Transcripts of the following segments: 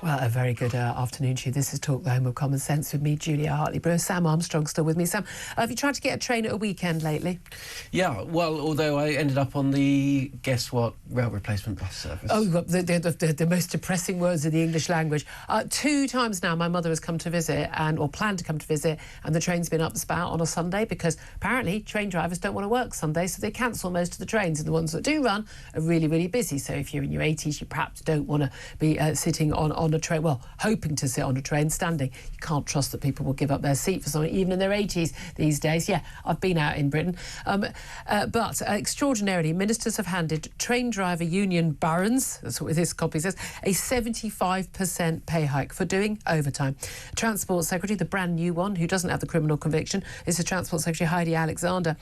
Well, a very good afternoon to you. This is Talk, the Home of Common Sense with me, Julia Hartley-Brewer. Sam Armstrong still with me. Sam, have you tried to get a train at a weekend lately? Yeah, well, although I ended up on the, guess what, rail replacement bus service. Oh, the most depressing words in the English language. 2 times now my mother has come to visit, or planned to come to visit, and the train's been up the spout on a Sunday because apparently train drivers don't want to work Sunday, so they cancel most of the trains, and the ones that do run are really, really busy. So if you're in your 80s, you perhaps don't want to be sitting on a train, well, hoping to sit on a train standing. You can't trust that people will give up their seat for someone, even in their 80s these days. Yeah, I've been out in Britain. But extraordinarily, ministers have handed train driver union barons, that's what this copy says, a 75% pay hike for doing overtime. Transport Secretary, the brand new one, who doesn't have the criminal conviction, is the Transport Secretary, Heidi Alexander.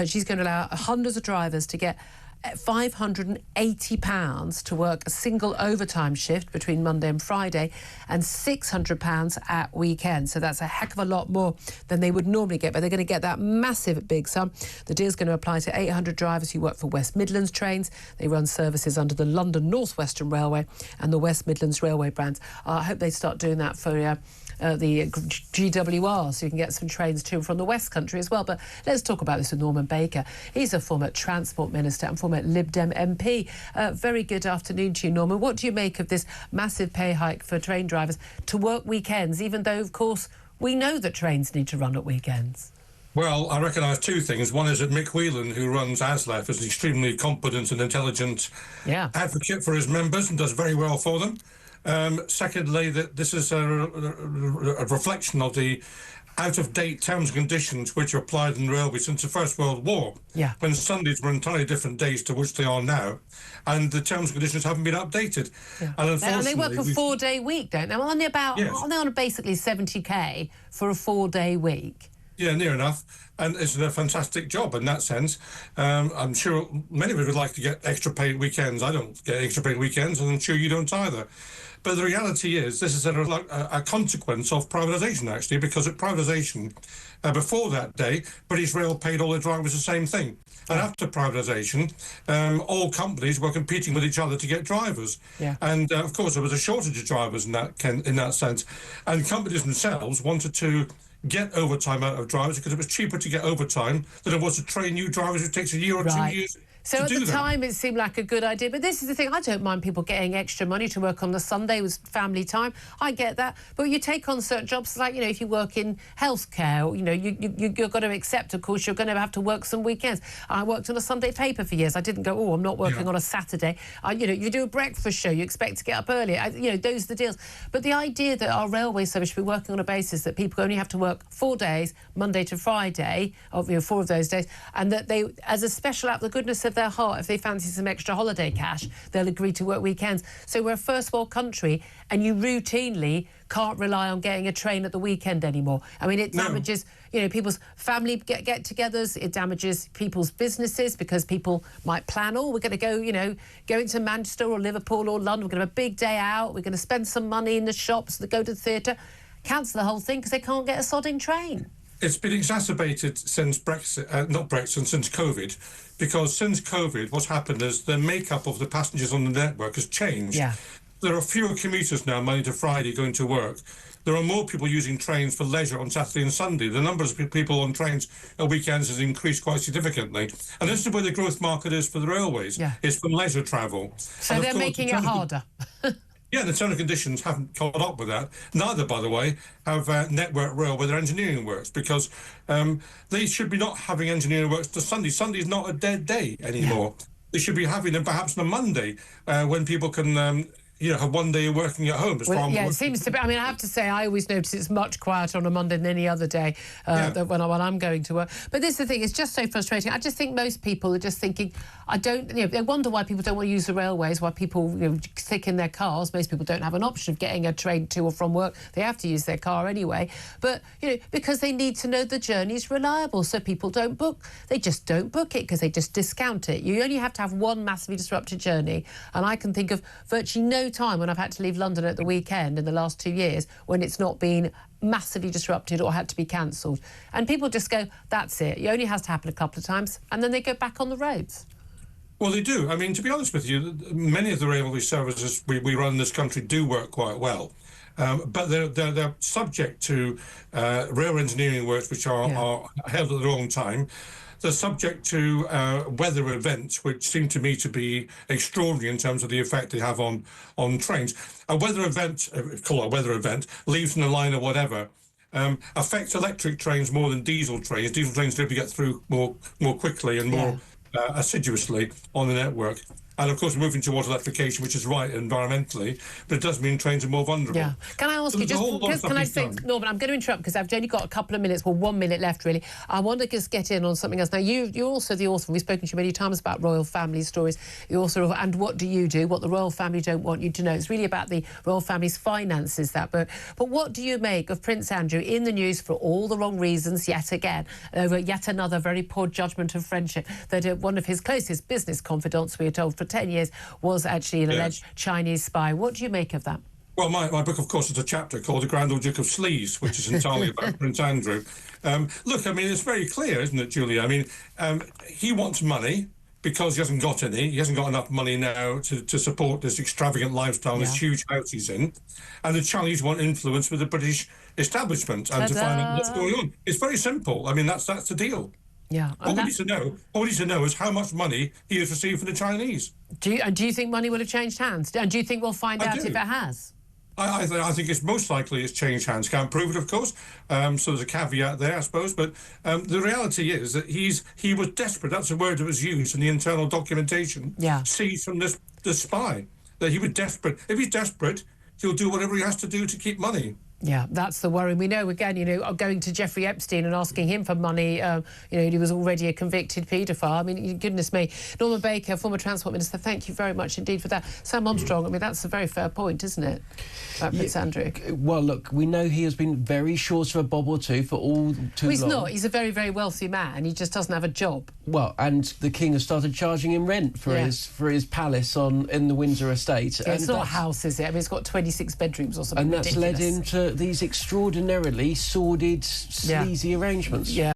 She's going to allow hundreds of drivers to get £580 to work a single overtime shift between Monday and Friday, and £600 at weekends. So that's a heck of a lot more than they would normally get, but they're going to get that massive big sum. The deal's going to apply to 800 drivers who work for West Midlands Trains. They run services under the London North Western Railway and the West Midlands Railway brands. I hope they start doing that for the GWR, so you can get some trains to and from the West Country as well. But let's talk about this with Norman Baker. He's a former Transport Minister and former Lib Dem MP. Very good afternoon to you, Norman. What do you make of this massive pay hike for train drivers to work weekends, even though, of course, we know that trains need to run at weekends? Well, I recognise 2 things. One is that Mick Whelan, who runs Aslef, is an extremely competent and intelligent advocate for his members and does very well for them. Secondly, that this is a reflection of the out-of-date terms and conditions which are applied in the railway since the First World War, when Sundays were entirely different days to which they are now, and the terms and conditions haven't been updated. And unfortunately, they work a 4-day week, don't they? Well, aren't they on basically 70k for a 4-day week? Yeah, near enough. And it's a fantastic job in that sense. I'm sure many of us would like to get extra paid weekends. I don't get extra paid weekends, and I'm sure you don't either. But the reality is, this is a consequence of privatisation, actually, because at privatisation, before that day, British Rail paid all their drivers the same thing. And after privatisation, all companies were competing with each other to get drivers. And, of course, there was a shortage of drivers in that sense. And companies themselves wanted to get overtime out of drivers because it was cheaper to get overtime than it was to train new drivers, which takes a year or 2 years. So at the time, it seemed like a good idea. But this is the thing. I don't mind people getting extra money to work on the Sunday with family time. I get that. But you take on certain jobs, like, if you work in healthcare, you've got to accept, of course, you're going to have to work some weekends. I worked on a Sunday paper for years. I didn't go, I'm not working on a Saturday. You do a breakfast show. You expect to get up early. Those are the deals. But the idea that our railway service should be working on a basis that people only have to work 4 days, Monday to Friday, 4 of those days, and that they, as a special act, the goodness of their heart, if they fancy some extra holiday cash, they'll agree to work weekends. So we're a first world country, and you routinely can't rely on getting a train at the weekend anymore. I mean, it damages, people's family get-togethers. It damages people's businesses because people might plan, we're going to go, go into Manchester or Liverpool or London. We're going to have a big day out. We're going to spend some money in the shops, go to the theatre. Cancel the whole thing because they can't get a sodding train. It's been exacerbated since since COVID, because since COVID, what's happened is the makeup of the passengers on the network has changed. There are fewer commuters now, Monday to Friday, going to work. There are more people using trains for leisure on Saturday and Sunday. The number of people on trains at weekends has increased quite significantly. And this is where the growth market is for the railways. It's for leisure travel. So they're making it harder. Yeah, the terms and conditions haven't caught up with that. Neither, by the way, have Network Rail where their engineering works, because they should be not having engineering works to Sunday. Sunday's not a dead day anymore. They should be having them perhaps on a Monday when people can have 1 day working at home. It seems to be. I mean, I have to say, I always notice it's much quieter on a Monday than any other day when I'm going to work. But this is the thing, it's just so frustrating. I just think most people are just thinking, they wonder why people don't want to use the railways, why people stick in their cars. Most people don't have an option of getting a train to or from work. They have to use their car anyway. But, because they need to know the journey's reliable, so people don't book. They just don't book it because they just discount it. You only have to have one massively disrupted journey. And I can think of virtually no time when I've had to leave London at the weekend in the last 2 years when it's not been massively disrupted or had to be cancelled. And people just go, that's it. It only has to happen a couple of times, and then they go back on the roads. Well, they do. I mean, to be honest with you, many of the railway services we run in this country do work quite well. But they're subject to rail engineering works which are held at the wrong time. They're subject to weather events, which seem to me to be extraordinary in terms of the effect they have on trains. A weather event, call it a weather event, leaves in a line or whatever, affects electric trains more than diesel trains. Diesel trains tend to get through more quickly and more assiduously on the network. And of course, we're moving towards electrification, which is right environmentally, but it does mean trains are more vulnerable. Yeah. Can I ask you, can I say, Norman, I'm going to interrupt because I've only got a couple of minutes, well, 1 minute left, really. I want to just get in on something else. Now, you're also the author, we've spoken to you many times about royal family stories. You're also, and what do you do, what the royal family don't want you to know. It's really about the royal family's finances, that book. But what do you make of Prince Andrew in the news for all the wrong reasons, yet again, over yet another very poor judgment of friendship, that one of his closest business confidants, we are told, for 10 years was actually an alleged Chinese spy. What do you make of that? Well, my book, of course, is a chapter called The Grand Old Duke of Sleaze, which is entirely about Prince Andrew. Look, I mean, it's very clear, isn't it, Julia? I mean, he wants money because he hasn't got any. He hasn't got enough money now to support this extravagant lifestyle, this huge house he's in. And the Chinese want influence with the British establishment and to find out what's going on. It's very simple. I mean, that's the deal. Yeah. All we need to know is how much money he has received from the Chinese. Do you think money will have changed hands? And do you think we'll find out if it has? I think it's most likely it's changed hands. Can't prove it, of course. So there's a caveat there, I suppose. But the reality is that he was desperate. That's a word that was used in the internal documentation. Seized from this spy. That he was desperate. If he's desperate, he'll do whatever he has to do to keep money. Yeah, that's the worry. We know, again, going to Jeffrey Epstein and asking him for money, he was already a convicted paedophile. I mean, goodness me. Norman Baker, former Transport Minister, thank you very much indeed for that. Sam Armstrong, I mean, that's a very fair point, isn't it, about Prince Andrew? Well, look, we know he has been very short of a bob or two for all too long. He's not. He's a very, very wealthy man. He just doesn't have a job. Well, and the King has started charging him rent for his palace in the Windsor estate. Yeah, it's not a house, is it? I mean, it's got 26 bedrooms or something and that's ridiculous. led him to these extraordinarily sordid, sleazy arrangements. Yeah.